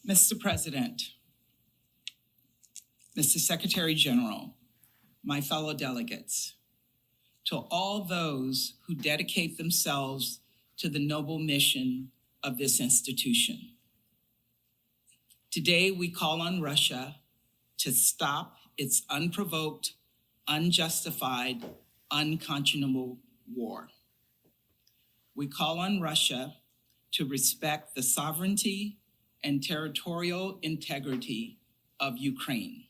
Mr. President, Mr. Secretary General, my fellow delegates, to all those who dedicate themselves to the noble mission of this institution. Today, we call on Russia to stop its unprovoked, unjustified, unconscionable war. We call on Russia to respect the sovereignty and territorial integrity of Ukraine.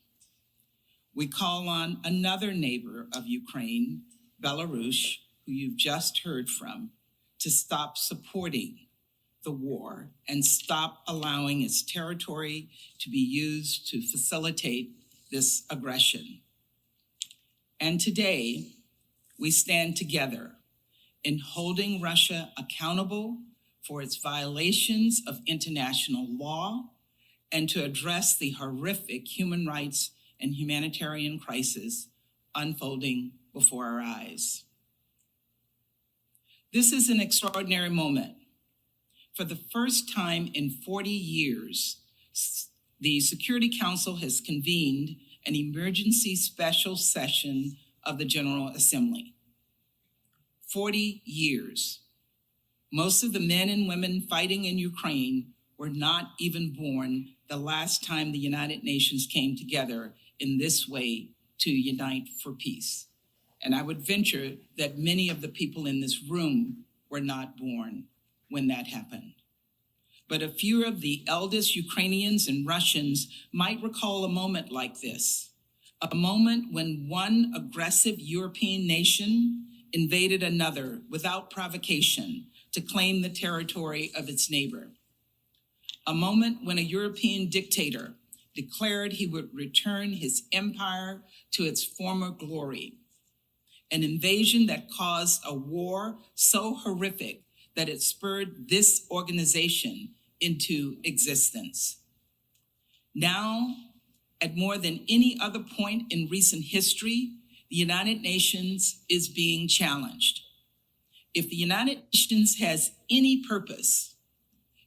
We call on another neighbor of Ukraine, Belarus, who you've just heard from, to stop supporting the war and stop allowing its territory to be used to facilitate this aggression. And today, we stand together in holding Russia accountable for its violations of international law and to address the horrific human rights and humanitarian crisis unfolding before our eyes. This is an extraordinary moment. For the first time in 40 years, the Security Council has convened an emergency special session of the General Assembly. 40 years. Most of the men and women fighting in Ukraine were not even born the last time the United Nations came together in this way to unite for peace. And I would venture that many of the people in this room were not born when that happened. But a few of the eldest Ukrainians and Russians might recall a moment like this, a moment when one aggressive European nation invaded another without provocation to claim the territory of its neighbor. A moment when a European dictator declared he would return his empire to its former glory. An invasion that caused a war so horrific that it spurred this organization into existence. Now, at more than any other point in recent history, the United Nations is being challenged. If the United Nations has any purpose,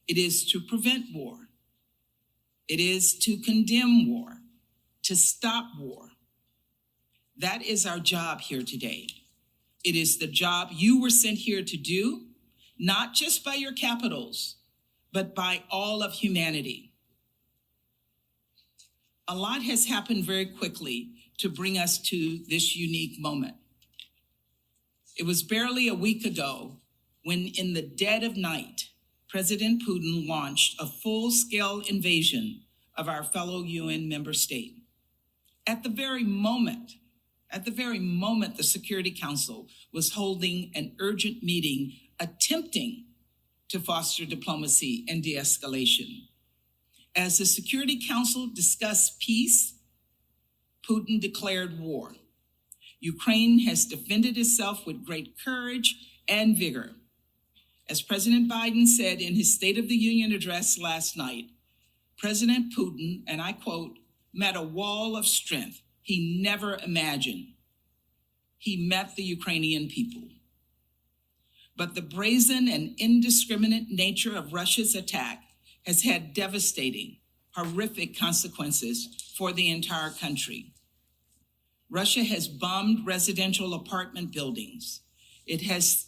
it is to prevent war. It is to condemn war, to stop war. That is our job here today. It is the job you were sent here to do, not just by your capitals, but by all of humanity. A lot has happened very quickly to bring us to this unique moment. It was barely a week ago when, in the dead of night, President Putin launched a full-scale invasion of our fellow UN member state. At the very moment the Security Council was holding an urgent meeting attempting to foster diplomacy and de-escalation. As the Security Council discussed peace, Putin declared war. Ukraine has defended itself with great courage and vigor. As President Biden said in his State of the Union address last night, President Putin, and I quote, met a wall of strength he never imagined. He met the Ukrainian people. But the brazen and indiscriminate nature of Russia's attack has had devastating, horrific consequences for the entire country. Russia has bombed residential apartment buildings. It has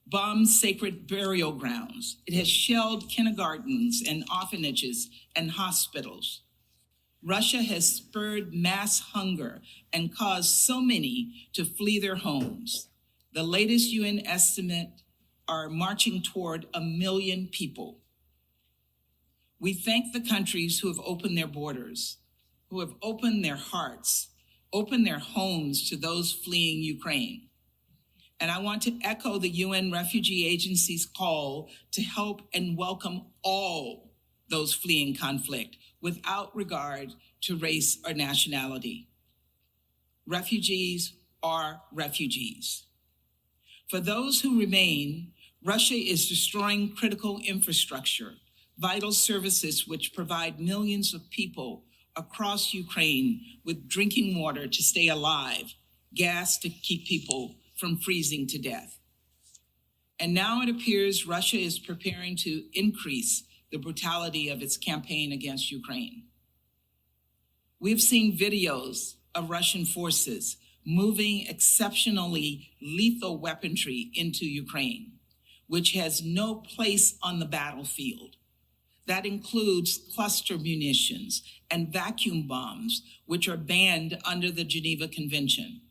bombed sacred burial grounds. It has shelled kindergartens and orphanages and hospitals. Russia has spurred mass hunger and caused so many to flee their homes. The latest UN estimate are marching toward 1 million people. We thank the countries who have opened their borders, who have opened their hearts, opened their homes to those fleeing Ukraine. And I want to echo the UN Refugee Agency's call to help and welcome all those fleeing conflict without regard to race or nationality. Refugees are refugees. For those who remain, Russia is destroying critical infrastructure, vital services which provide millions of people across Ukraine with drinking water to stay alive, gas to keep people from freezing to death. And now it appears Russia is preparing to increase the brutality of its campaign against Ukraine. We've seen videos of Russian forces moving exceptionally lethal weaponry into Ukraine, which has no place on the battlefield. That includes cluster munitions and vacuum bombs, which are banned under the Geneva Convention.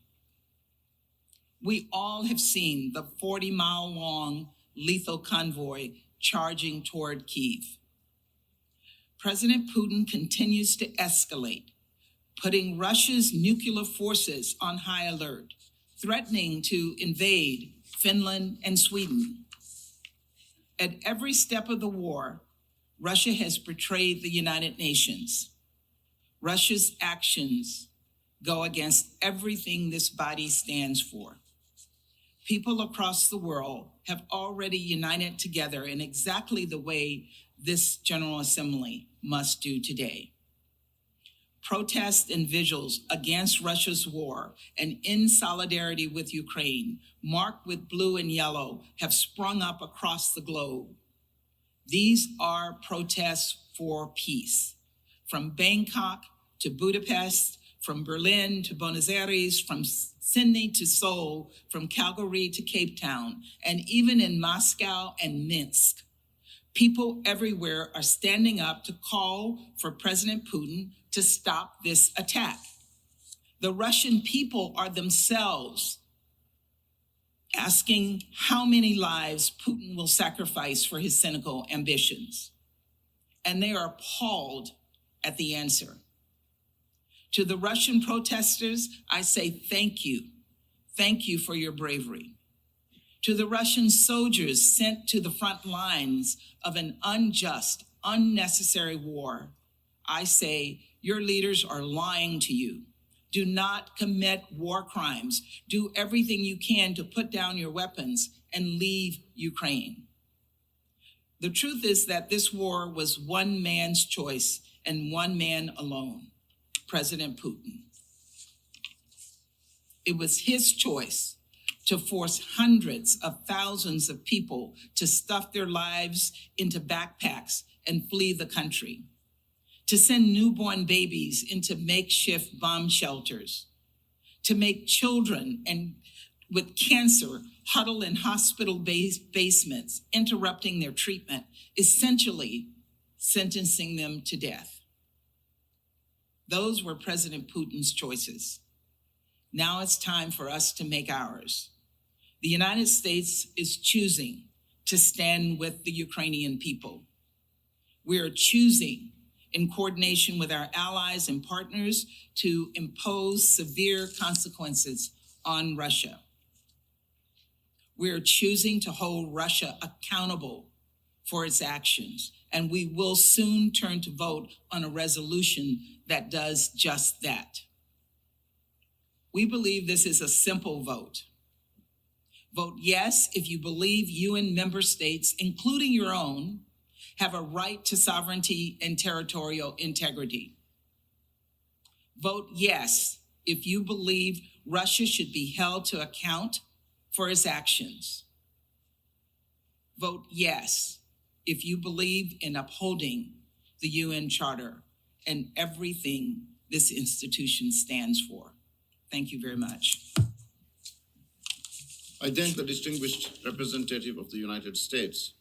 We all have seen the 40-mile-long lethal convoy charging toward Kyiv. President Putin continues to escalate, putting Russia's nuclear forces on high alert, threatening to invade Finland and Sweden. At every step of the war, Russia has betrayed the United Nations. Russia's actions go against everything this body stands for. People across the world have already united together in exactly the way this General Assembly must do today. Protests and vigils against Russia's war and in solidarity with Ukraine, marked with blue and yellow, have sprung up across the globe. These are protests for peace. From Bangkok to Budapest, from Berlin to Buenos Aires, from Sydney to Seoul, from Calgary to Cape Town, and even in Moscow and Minsk. People everywhere are standing up to call for President Putin to stop this attack. The Russian people are themselves asking how many lives Putin will sacrifice for his cynical ambitions. And they are appalled at the answer. To the Russian protesters, I say thank you. Thank you for your bravery. To the Russian soldiers sent to the front lines of an unjust, unnecessary war, I say your leaders are lying to you. Do not commit war crimes. Do everything you can to put down your weapons and leave Ukraine. The truth is that this war was one man's choice and one man alone, President Putin. It was his choice to force hundreds of thousands of people to stuff their lives into backpacks and flee the country, to send newborn babies into makeshift bomb shelters, to make children and with cancer huddle in hospital basements, interrupting their treatment, essentially sentencing them to death. Those were President Putin's choices. Now it's time for us to make ours. The United States is choosing to stand with the Ukrainian people. We are choosing, in coordination with our allies and partners, to impose severe consequences on Russia. We are choosing to hold Russia accountable for its actions, and we will soon turn to vote on a resolution that does just that. We believe this is a simple vote. Vote yes if you believe UN member states, including your own, have a right to sovereignty and territorial integrity. Vote yes if you believe Russia should be held to account for its actions. Vote yes if you believe in upholding the UN Charter and everything this institution stands for. Thank you very much. I thank the distinguished representative of the United States.